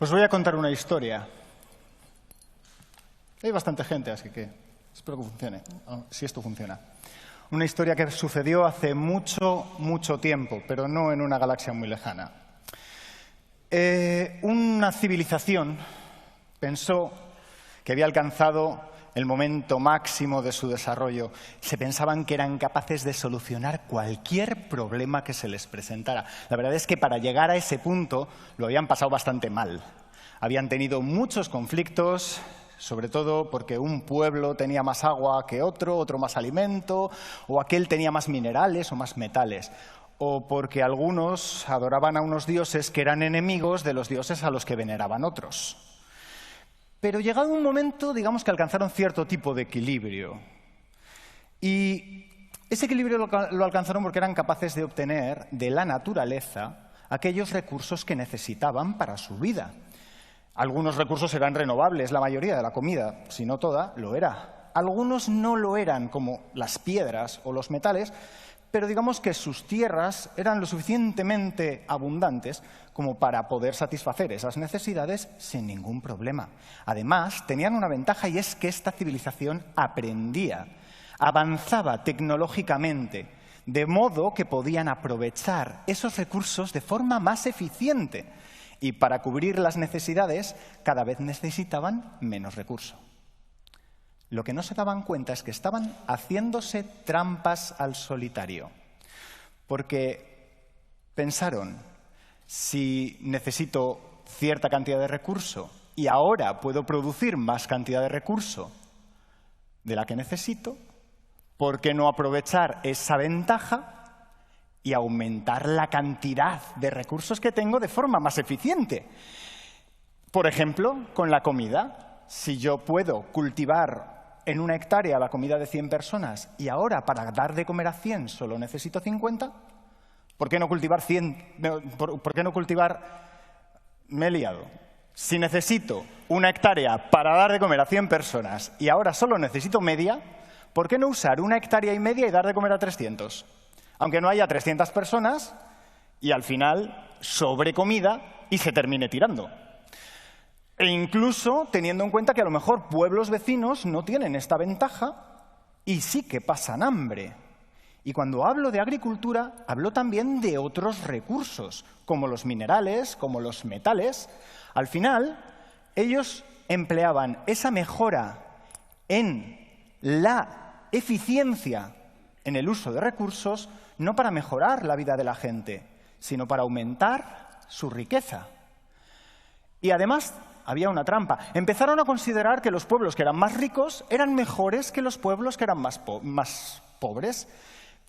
Os voy a contar una historia. Hay bastante gente, así que espero que funcione, si esto funciona. Una historia que sucedió hace mucho tiempo, pero no en una galaxia muy lejana. Una civilización pensó que había alcanzado el momento máximo de su desarrollo. Se pensaban que eran capaces de solucionar cualquier problema que se les presentara. La verdad es que para llegar a ese punto lo habían pasado bastante mal. Habían tenido muchos conflictos, sobre todo porque un pueblo tenía más agua que otro más alimento, o aquel tenía más minerales o más metales, o porque algunos adoraban a unos dioses que eran enemigos de los dioses a los que veneraban otros. Pero llegado un momento, digamos que alcanzaron cierto tipo de equilibrio. Y ese equilibrio lo alcanzaron porque eran capaces de obtener de la naturaleza aquellos recursos que necesitaban para su vida. Algunos recursos eran renovables, la mayoría de la comida, si no toda, lo era. Algunos no lo eran, como las piedras o los metales, pero digamos que sus tierras eran lo suficientemente abundantes como para poder satisfacer esas necesidades sin ningún problema. Además, tenían una ventaja y es que esta civilización aprendía, avanzaba tecnológicamente, de modo que podían aprovechar esos recursos de forma más eficiente y para cubrir las necesidades cada vez necesitaban menos recursos. Lo que no se daban cuenta es que estaban haciéndose trampas al solitario, porque pensaron, si necesito cierta cantidad de recurso y ahora puedo producir más cantidad de recurso de la que necesito, ¿por qué no aprovechar esa ventaja y aumentar la cantidad de recursos que tengo de forma más eficiente? Por ejemplo, con la comida. Si yo puedo cultivar en una hectárea la comida de 100 personas y ahora para dar de comer a 100 solo necesito 50, ¿por qué no cultivar 100? ¿Por qué no cultivar? Me he liado. Si necesito una hectárea para dar de comer a 100 personas y ahora solo necesito media, ¿por qué no usar una hectárea y media y dar de comer a 300? Aunque no haya 300 personas y al final sobre comida y se termine tirando. E incluso teniendo en cuenta que a lo mejor pueblos vecinos no tienen esta ventaja y sí que pasan hambre. Y cuando hablo de agricultura, hablo también de otros recursos, como los minerales, como los metales. Al final, ellos empleaban esa mejora en la eficiencia en el uso de recursos, no para mejorar la vida de la gente, sino para aumentar su riqueza. Y además había una trampa. Empezaron a considerar que los pueblos que eran más ricos eran mejores que los pueblos que eran más pobres,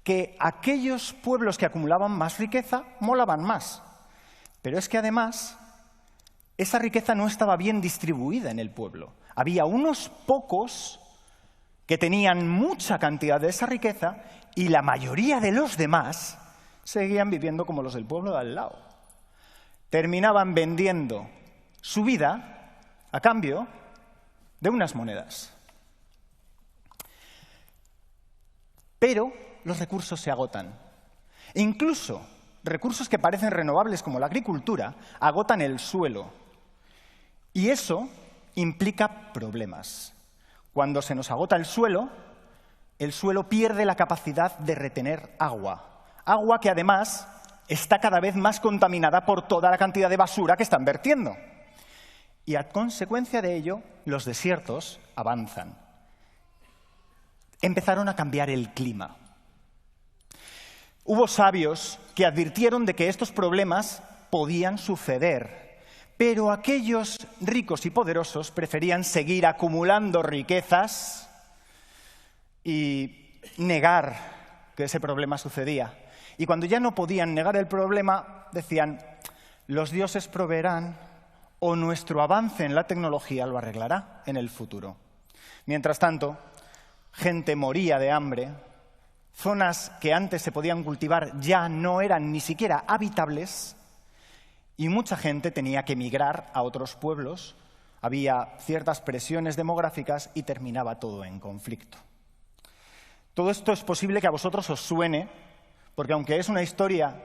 que aquellos pueblos que acumulaban más riqueza molaban más. Pero es que además esa riqueza no estaba bien distribuida en el pueblo. Había unos pocos que tenían mucha cantidad de esa riqueza y la mayoría de los demás seguían viviendo como los del pueblo de al lado. Terminaban vendiendo su vida a cambio de unas monedas. Pero los recursos se agotan. E incluso recursos que parecen renovables como la agricultura agotan el suelo. Y eso implica problemas. Cuando se nos agota el suelo pierde la capacidad de retener agua. Agua que además está cada vez más contaminada por toda la cantidad de basura que están vertiendo. Y a consecuencia de ello, los desiertos avanzan. Empezaron a cambiar el clima. Hubo sabios que advirtieron de que estos problemas podían suceder, pero aquellos ricos y poderosos preferían seguir acumulando riquezas y negar que ese problema sucedía. Y cuando ya no podían negar el problema, decían, los dioses proveerán o nuestro avance en la tecnología lo arreglará en el futuro. Mientras tanto, gente moría de hambre, zonas que antes se podían cultivar ya no eran ni siquiera habitables y mucha gente tenía que emigrar a otros pueblos, había ciertas presiones demográficas y terminaba todo en conflicto. Todo esto es posible que a vosotros os suene, porque aunque es una historia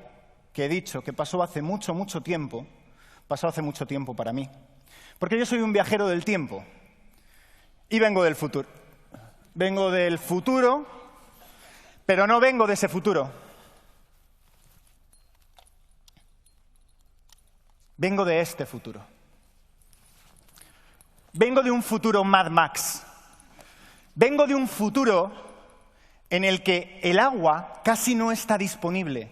que he dicho que pasó hace mucho tiempo, Pasó hace mucho tiempo para mí. Porque yo soy un viajero del tiempo y vengo del futuro. Vengo del futuro, pero no vengo de ese futuro. Vengo de este futuro. Vengo de un futuro Mad Max. Vengo de un futuro en el que el agua casi no está disponible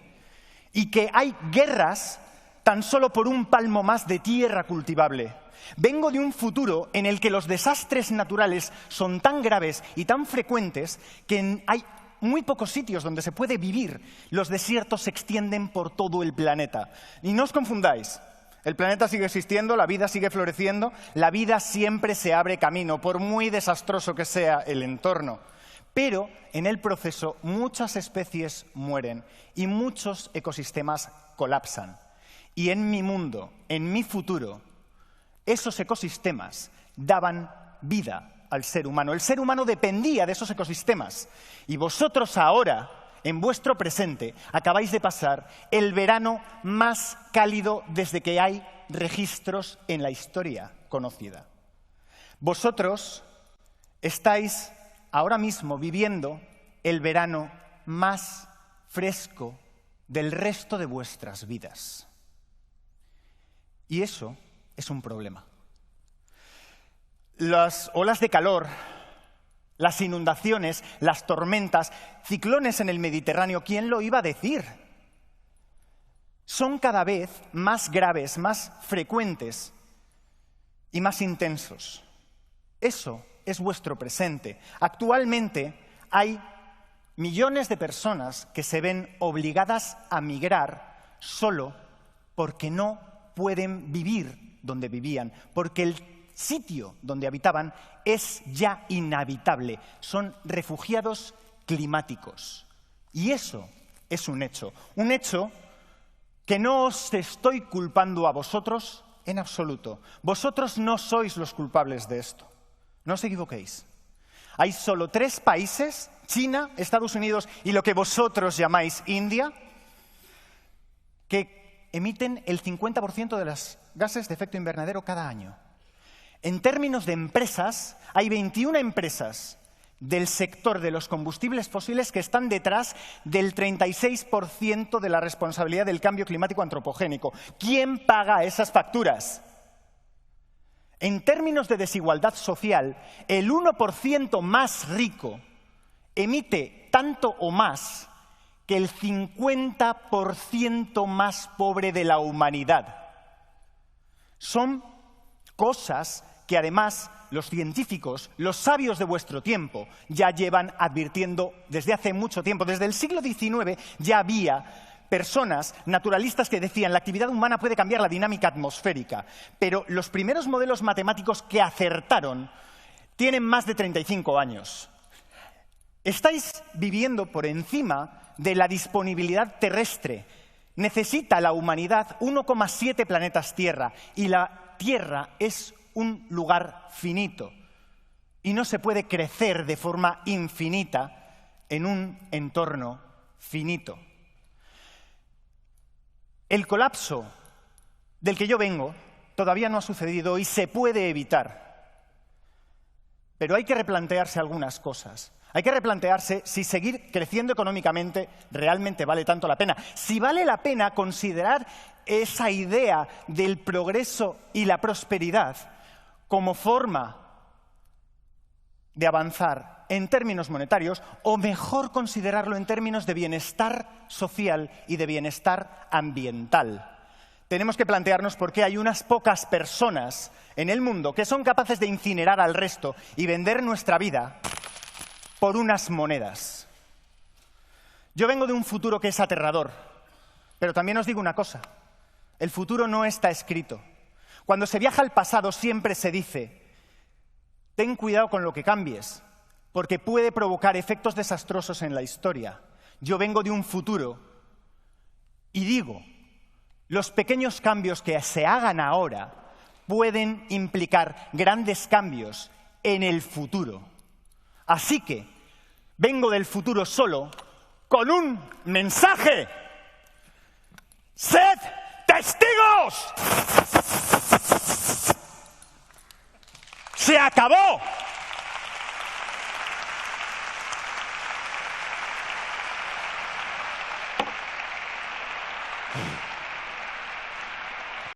y que hay guerras tan solo por un palmo más de tierra cultivable. Vengo de un futuro en el que los desastres naturales son tan graves y tan frecuentes que hay muy pocos sitios donde se puede vivir. Los desiertos se extienden por todo el planeta. Y no os confundáis. El planeta sigue existiendo, la vida sigue floreciendo, la vida siempre se abre camino, por muy desastroso que sea el entorno. Pero en el proceso muchas especies mueren y muchos ecosistemas colapsan. Y en mi mundo, en mi futuro, esos ecosistemas daban vida al ser humano. El ser humano dependía de esos ecosistemas. Y vosotros ahora, en vuestro presente, acabáis de pasar el verano más cálido desde que hay registros en la historia conocida. Vosotros estáis ahora mismo viviendo el verano más fresco del resto de vuestras vidas. Y eso es un problema. Las olas de calor, las inundaciones, las tormentas, ciclones en el Mediterráneo, ¿quién lo iba a decir? Son cada vez más graves, más frecuentes y más intensos. Eso es vuestro presente. Actualmente hay millones de personas que se ven obligadas a migrar solo porque no pueden vivir donde vivían, porque el sitio donde habitaban es ya inhabitable. Son refugiados climáticos. Y eso es un hecho que no os estoy culpando a vosotros en absoluto. Vosotros no sois los culpables de esto. No os equivoquéis. Hay solo 3 países, China, Estados Unidos y lo que vosotros llamáis India, que emiten el 50% de los gases de efecto invernadero cada año. En términos de empresas, hay 21 empresas del sector de los combustibles fósiles que están detrás del 36% de la responsabilidad del cambio climático antropogénico. ¿Quién paga esas facturas? En términos de desigualdad social, el 1% más rico emite tanto o más que el 50% más pobre de la humanidad. Son cosas que además los científicos, los sabios de vuestro tiempo, ya llevan advirtiendo desde hace mucho tiempo. Desde el siglo XIX ya había personas naturalistas que decían la actividad humana puede cambiar la dinámica atmosférica, pero los primeros modelos matemáticos que acertaron tienen más de 35 años. Estáis viviendo por encima de la disponibilidad terrestre. Necesita la humanidad 1,7 planetas Tierra y la Tierra es un lugar finito y no se puede crecer de forma infinita en un entorno finito. El colapso del que yo vengo todavía no ha sucedido y se puede evitar, pero hay que replantearse algunas cosas. Hay que replantearse si seguir creciendo económicamente realmente vale tanto la pena. Si vale la pena considerar esa idea del progreso y la prosperidad como forma de avanzar en términos monetarios, o mejor considerarlo en términos de bienestar social y de bienestar ambiental. Tenemos que plantearnos por qué hay unas pocas personas en el mundo que son capaces de incinerar al resto y vender nuestra vida por unas monedas. Yo vengo de un futuro que es aterrador, pero también os digo una cosa, el futuro no está escrito. Cuando se viaja al pasado siempre se dice, ten cuidado con lo que cambies, porque puede provocar efectos desastrosos en la historia. Yo vengo de un futuro y digo, los pequeños cambios que se hagan ahora pueden implicar grandes cambios en el futuro. Así que vengo del futuro solo con un mensaje. ¡Sed testigos! ¡Se acabó!